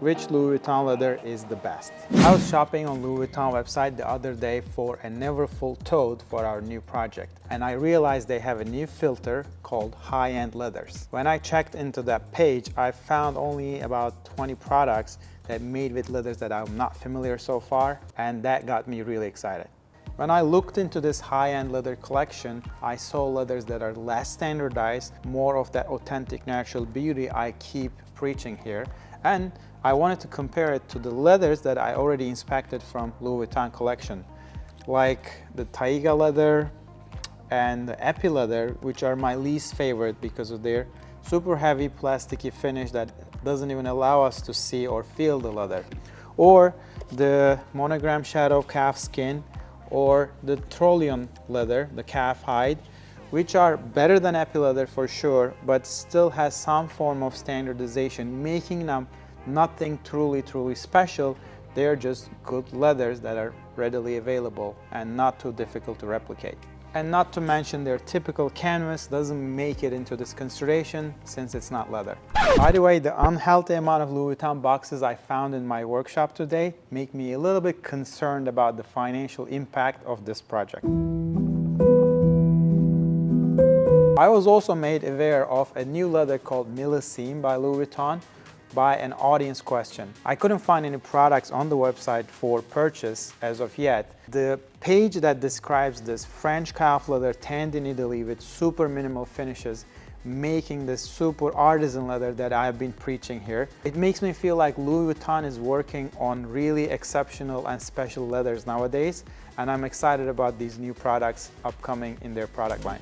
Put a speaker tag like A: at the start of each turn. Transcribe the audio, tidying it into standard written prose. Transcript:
A: which Louis Vuitton leather is the best. I was shopping on Louis Vuitton website the other day for a never full tote for our new project, and I realized they have a new filter called high-end leathers. When I checked into that page, I found only about 20 products that made with leathers that I'm not familiar so far, and that got me really excited. When I looked into this high-end leather collection, I saw leathers that are less standardized, more of that authentic natural beauty I keep preaching here, and I wanted to compare it to the leathers that I already inspected from Louis Vuitton collection, like the taiga leather and the epi leather, which are my least favorite because of their super heavy plasticky finish that doesn't even allow us to see or feel the leather, or the monogram shadow calf skin, or the Trollion leather, the calf hide, which are better than epi leather for sure, but still has some form of standardization, making them nothing truly special. They are just good leathers that are readily available and not too difficult to replicate. And not to mention their typical canvas doesn't make it into this consideration since it's not leather. By the way, the unhealthy amount of Louis Vuitton boxes I found in my workshop today make me a little bit concerned about the financial impact of this project. I was also made aware of a new leather called Millesime by Louis Vuitton by an audience question. I couldn't find any products on the website for purchase as of yet. The page that describes this French calf leather tanned in Italy with super minimal finishes, making this super artisan leather that I've been preaching here. It makes me feel like Louis Vuitton is working on really exceptional and special leathers nowadays, and I'm excited about these new products upcoming in their product line.